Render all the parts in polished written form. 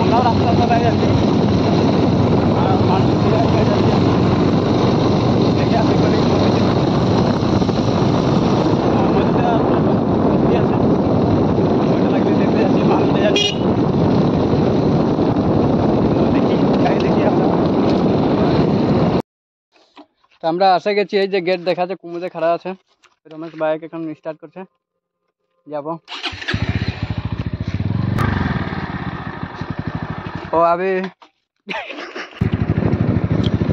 আমরাও রাস্তা রাস্তা বাইরে যাচ্ছি আর মানুষ হয়ে যাচ্ছে দেখে আসে করে তো আমরা আসে গেছি, এই যে গেট দেখা যাচ্ছে, কুমুদে খাড়া আছে। রমেশ বাইক এখন স্টার্ট করছে, যাব। ও আবি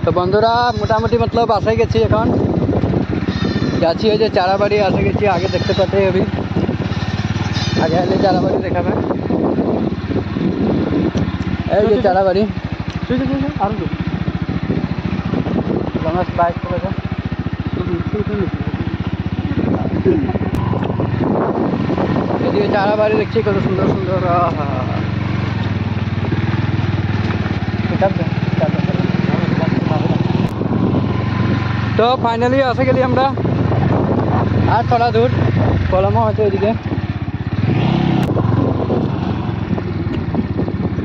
তো বন্ধুরা মোটামুটি মতলব আসে গেছি, এখন যাচ্ছি ওই যে চারাবাড়ি আসে গেছি। আগে দেখতে পাতে अभी আগে এলে চারাবাড়ি দেখাবে। এই যে চারাবাড়ি আর রমেশ বাইক করেছে। এদিকে চারাবাড়ি দেখছি কত সুন্দর সুন্দর। তো ফাইনালি আসে গেলি আমরা, আর थोड़ा दूर কলমও আছে এদিকে।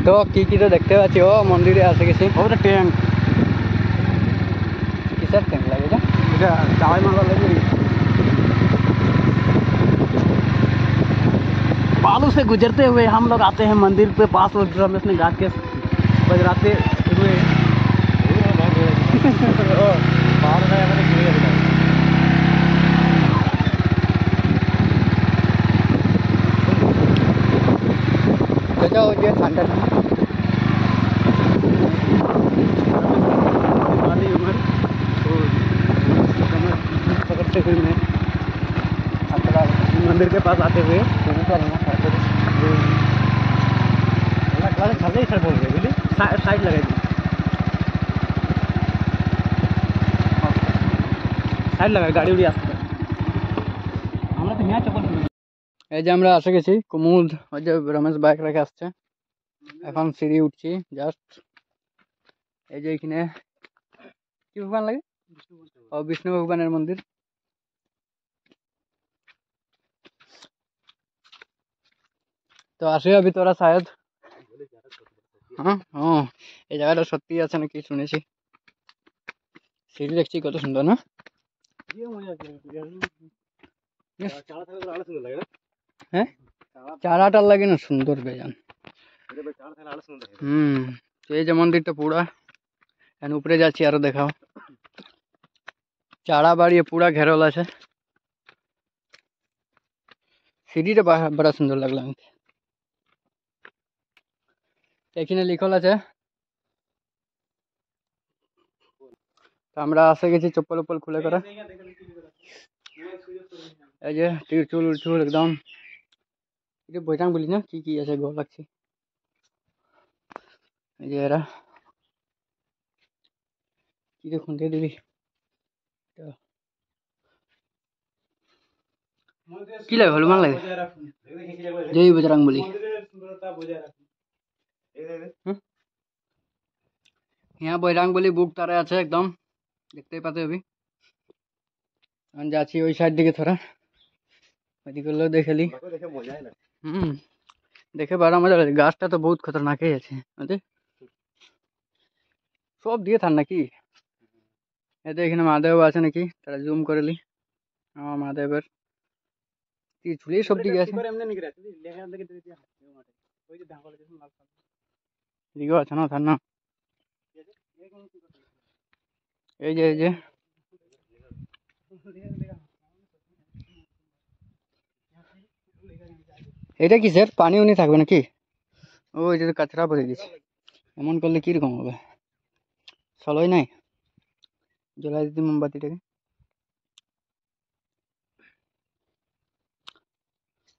তো কি কি তো দেখতে পাচ্ছি, ও মন্দিরে আসে গেছি। ওটা ট্যাঙ্ক, কিসের ট্যাঙ্ক লাগে এটা? এটা চাওয়াই মারা লাগে। बालू से गुजरते हुए हम लोग आते हैं मंदिर पे पास, और रमेश ने गाज के बजराते हुए ठंडा उम्र पकड़ते हुए मैं मंदिर के पास आते हुए बोल रहे बोली साइड लगाई साइड लगा गाड़ी उड़ी আসছে। আমরা তো নিয়ে চকল। এই যে আমরা আসে গেছি কুমুদ, ওই যে রমেশ বাইক রেখে আসছে। এখন সিঁড়ি উঠছি জাস্ট। এই যে এখানে কি ভগবান লাগে? ও বিষ্ণু ভগবানের মন্দির। তো আসে अभी তোরা शायद। হ্যাঁ হ্যাঁ, এই জায়গাটা সত্যি আছে নাকি শুনেছি। সিঁড়ি দেখছি কত সুন্দর না? হ্যাঁ চারাটা লাগে না সুন্দর বেজান। তো এই যে মন্দিরটা পুরা এখন উপরে যাচ্ছি, আরো দেখাও। চারা বাড়িয়ে পুরা ঘেরল আছে। সিঁড়িটা বড় সুন্দর লাগলো আমাকে। এখানে লিখল আছে। তো আমরা আসে গেছি চপ্পল উপ্পল খুলে করে। এই যে টিরচুল উলচুল একদম এটা বইটাং বলি না, কি কি আছে গো লাগছে। এই যে এরা কি দেখুন দিয়ে দিবি কি লাগে, হলুমান লাগে। জয় বজরং বলি। यहाँ बजरंग बली बुक तारा আছে একদম দেখতেই পাতে अभी। আমি যাচ্ছি ওই সাইড দিকে, থোড়া ওইদিকে লো দেখেলি। দেখে বড় মজা লাগে। গাছটা তো বহুত খতরনাকই আছে, সব দিয়ে থান নাকি। এতে এখানে মহাদেব আছে নাকি, তারা জুম করেলি। আমার মহাদেবের ঝুলি সব দিকে আছে। এদিকেও আছে না থান না। এই যে এই যে এটা কিসের পানি উনি থাকবে নাকি? ও এটা তো কাঁচরা পরে দিচ্ছে। এমন করলে কিরকম হবে? চলোই নাই, জ্বলাই দিতে মোমবাতিটাকে।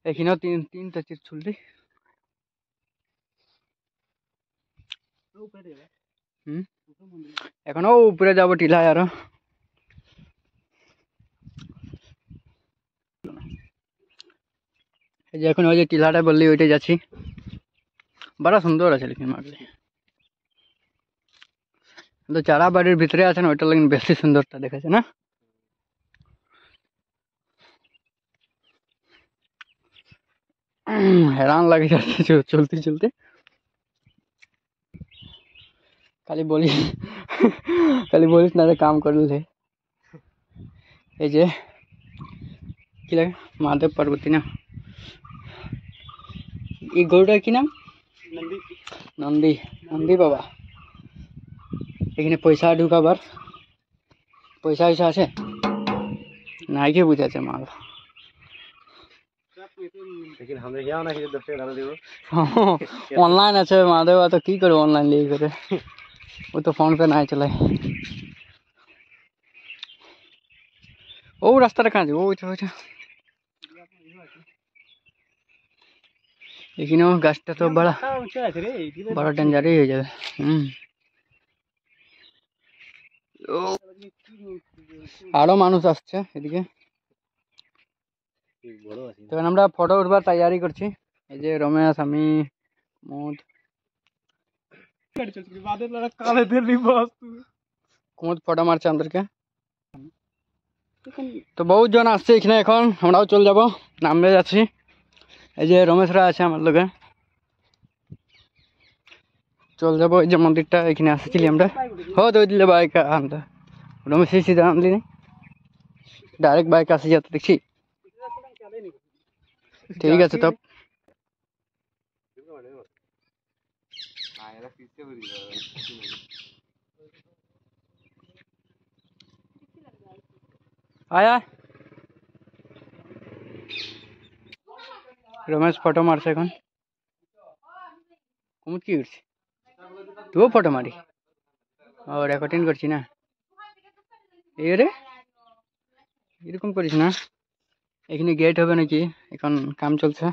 এখানেও তিনটা তীরছুলি। এখনো উপরে যাবো টিলায় আরো। এই যে এখন ওই যে টিলাটা বললি ওইটাই যাচ্ছি। বড় সুন্দর আছে লেকিন মাগলে তো চারা বাড়ির ভিতরে আছে না, ওইটা লেকিন বেশি সুন্দরটা দেখাচ্ছে না। हैरान लगे जाते चलते चलते। খালি বলিস খালি বলিস না রে, কাম করলে। এই যে কি লাগে, মহাদেব পার্বতী না, এই গরুটার কি নাম? নন্দী। নন্দী বাবা। এখানে পয়সা ঢুকাবার পয়সা পয়সা আছে নাই, কি বুঝাচ্ছে মাল। অনলাইন আছে মহাদেব, তো কি করবো অনলাইন লিয়ে করে, ও তো ফোন পে নাই চলে। ও রাস্তাটা কাজ, ওইটা ওইটা এখানেও গাছটা তো বড় বড় ডেঞ্জারই হয়ে যাবে। আরো মানুষ আসছে এদিকে। তখন আমরা ফটো উঠবার তৈরি করছি। এই যে রমেশ, আমি, কুমুদ। কুমুদ ফটো মারছে আমাদেরকে। তো বহুত জন আসছে এখানে, এখন আমরাও চলে যাব, নামবে যাচ্ছি। এই যে রমেশরা আছে আমার লগে, চল যাবো। এই যে মন্দিরটা, এখানে আসছিলি আমরা। ওই দিলে বাইক আনতে, রমেশ সিধা আনলি না, ডাইরেক্ট বাইক আসে যেতে দেখছি। ঠিক আছে তব। আয় আয়। রমেশ ফটো মারছে এখন। কুমুদ কি করছি, তুইও ফটো মারি? ও রেকর্ডিং করছি না। এ রে এরকম করিস না। এখানে গেট হবে নাকি, এখন কাম চলছে,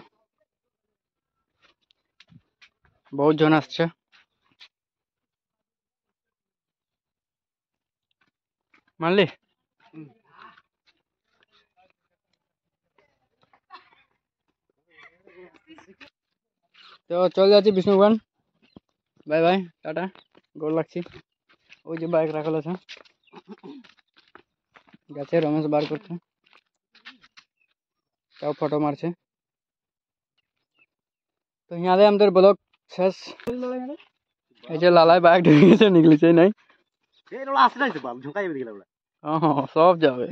বহুত জন আসছে। মানলি? তো চলে যাচ্ছি বিষ্ণুগঞ্জ। বাই বাই, টাটা, গোল লাগছি। ওই যে বাইক রাখল আছে, গেছে রমেশ বার করছে, তাও ফটো মারছে। তো यहाँ আমাদের ব্লগ শেষ। এই যে লালায় বাইক ঢুকে গেছে, নিকলিছে নাই। সব যাবে।